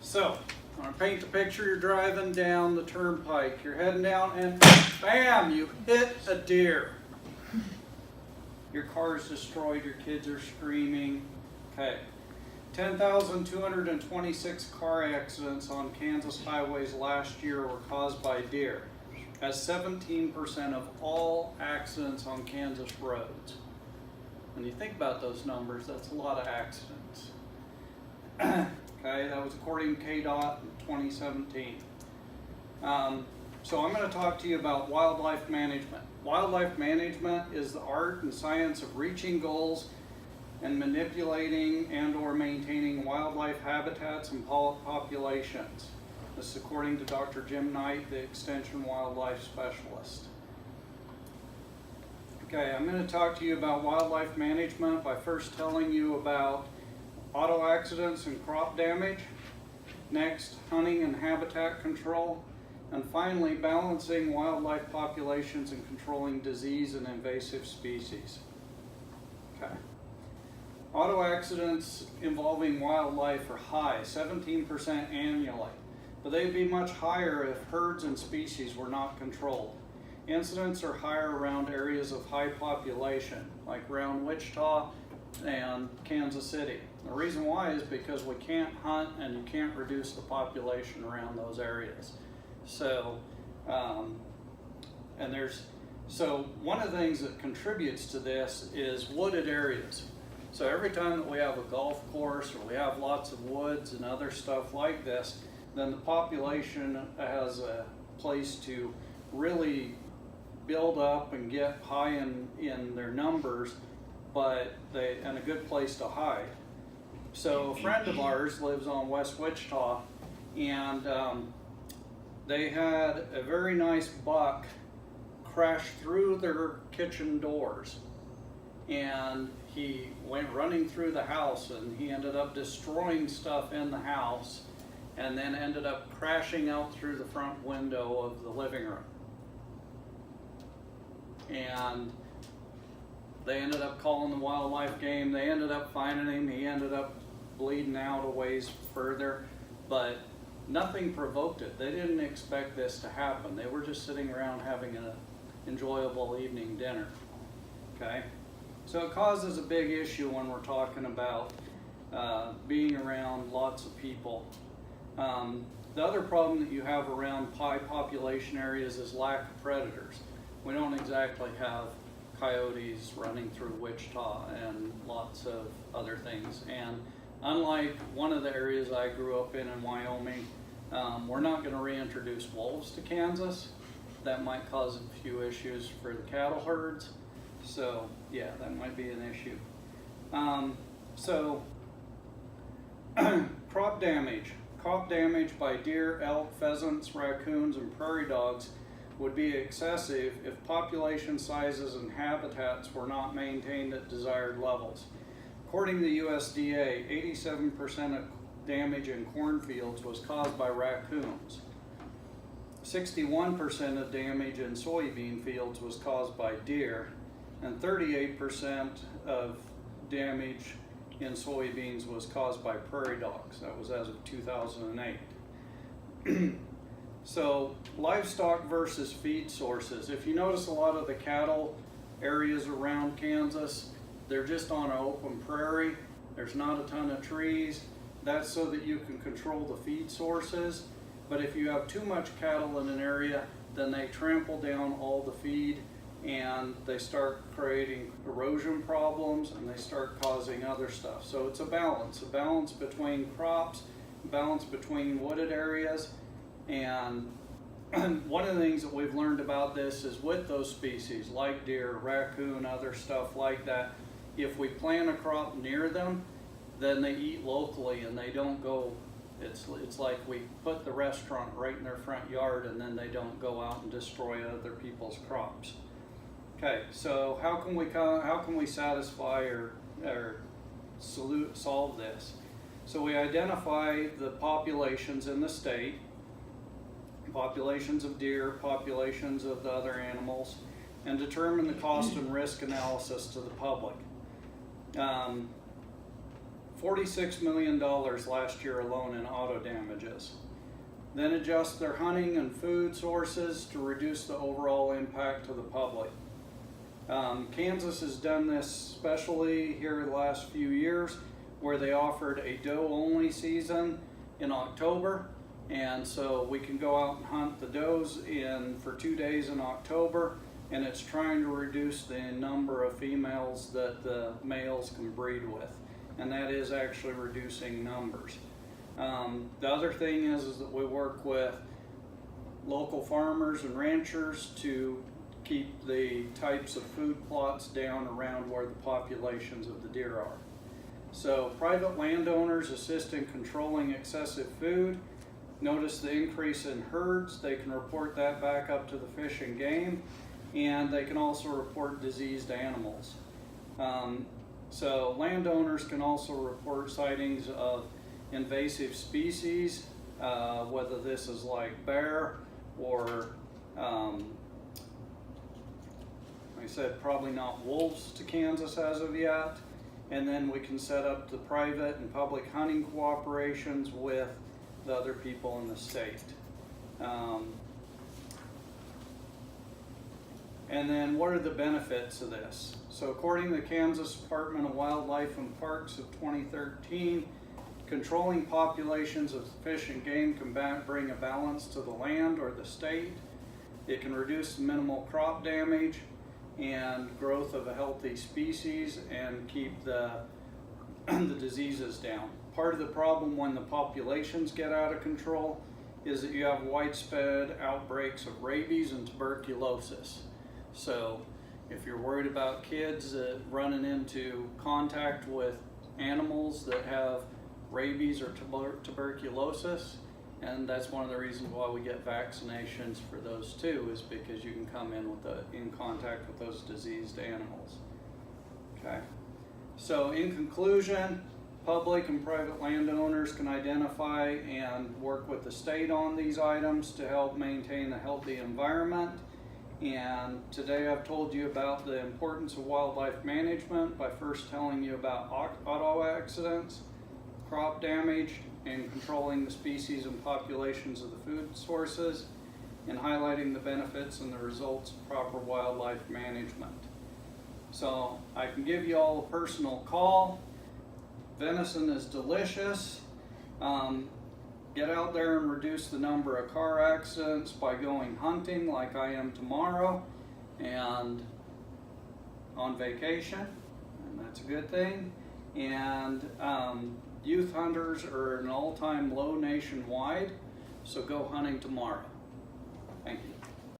So, I'm going to paint the picture. You're driving down the turnpike. You're heading down and bam, you hit a deer. Your car is destroyed. Your kids are screaming. Okay. 10,226 car accidents on Kansas highways last year were caused by deer. That's 17% of all accidents on Kansas roads. When you think about those numbers, that's a lot of accidents. Okay, that was according to KDOT in 2017. So I'm going to talk to you about wildlife management. Wildlife management is the art and science of reaching goals and manipulating and or maintaining wildlife habitats and populations. This is according to Dr. Jim Knight, the Extension Wildlife Specialist. Okay, I'm going to talk to you about wildlife management by first telling you about auto accidents and crop damage, next hunting and habitat control, and finally balancing wildlife populations and controlling disease and invasive species. Okay. Auto accidents involving wildlife are high, 17% annually, but they'd be much higher if herds and species were not controlled. Incidents are higher around areas of high population, like around Wichita and Kansas City. The reason why is because we can't hunt and you can't reduce the population around those areas. So, so one of the things that contributes to this is wooded areas. So every time that we have a golf course or we have lots of woods and other stuff like this, then the population has a place to really build up and get high in their numbers, and a good place to hide. So a friend of ours lives on West Wichita, and they had a very nice buck crash through their kitchen doors, and he went running through the house, and he ended up destroying stuff in the house, and then ended up crashing out through the front window of the living room. And they ended up calling the wildlife game. They ended up finding him. He ended up bleeding out a ways further, but nothing provoked it. They didn't expect this to happen. They were just sitting around having an enjoyable evening dinner. Okay, so it causes a big issue when we're talking about being around lots of people. The other problem that you have around high population areas is lack of predators. We don't exactly have coyotes running through Wichita and lots of other things. And unlike one of the areas I grew up in Wyoming, we're not going to reintroduce wolves to Kansas. That might cause a few issues for the cattle herds. So yeah, that might be an issue. Crop damage. Crop damage by deer, elk, pheasants, raccoons, and prairie dogs would be excessive if population sizes and habitats were not maintained at desired levels. According to the USDA, 87% of damage in cornfields was caused by raccoons. 61% of damage in soybean fields was caused by deer, and 38% of damage in soybeans was caused by prairie dogs. That was as of 2008. So, livestock versus feed sources. If you notice, a lot of the cattle areas around Kansas, they're just on an open prairie. There's not a ton of trees. That's so that you can control the feed sources. But if you have too much cattle in an area, then they trample down all the feed, and they start creating erosion problems, and they start causing other stuff. So it's a balance between crops, a balance between wooded areas. And one of the things that we've learned about this is with those species like deer, raccoon, other stuff like that, if we plant a crop near them, then they eat locally and they don't go, it's like we put the restaurant right in their front yard and then they don't go out and destroy other people's crops. Okay, so how can we satisfy or solve this? So we identify the populations in the state, populations of deer, populations of the other animals, and determine the cost and risk analysis to the public. $46 million last year alone in auto damages. Then adjust their hunting and food sources to reduce the overall impact to the public. Kansas has done this especially here the last few years, where they offered a doe-only season in October, and so we can go out and hunt the does for 2 days in October, and it's trying to reduce the number of females that the males can breed with, and that is actually reducing numbers. The other thing is that we work with local farmers and ranchers to keep the types of food plots down around where the populations of the deer are. So private landowners assist in controlling excessive food. Notice the increase in herds. They can report that back up to the Fish and Game, and they can also report diseased animals. So landowners can also report sightings of invasive species, whether this is like bear or, like I said, probably not wolves to Kansas as of yet. And then we can set up the private and public hunting cooperations with the other people in the state. And then what are the benefits of this? So according to the Kansas Department of Wildlife and Parks of 2013, controlling populations of fish and game can bring a balance to the land or the state. It can reduce minimal crop damage and growth of a healthy species and keep the diseases down. Part of the problem when the populations get out of control is that you have widespread outbreaks of rabies and tuberculosis. So if you're worried about kids running into contact with animals that have rabies or tuberculosis, and that's one of the reasons why we get vaccinations for those too, is because you can come in contact with those diseased animals. Okay, so in conclusion, public and private landowners can identify and work with the state on these items to help maintain a healthy environment. And today I've told you about the importance of wildlife management by first telling you about auto accidents, crop damage, and controlling the species and populations of the food sources, and highlighting the benefits and the results of proper wildlife management. So I can give you all a personal call. Venison is delicious. Get out there and reduce the number of car accidents by going hunting like I am tomorrow and on vacation, and that's a good thing. And youth hunters are an all-time low nationwide, so go hunting tomorrow. Thank you.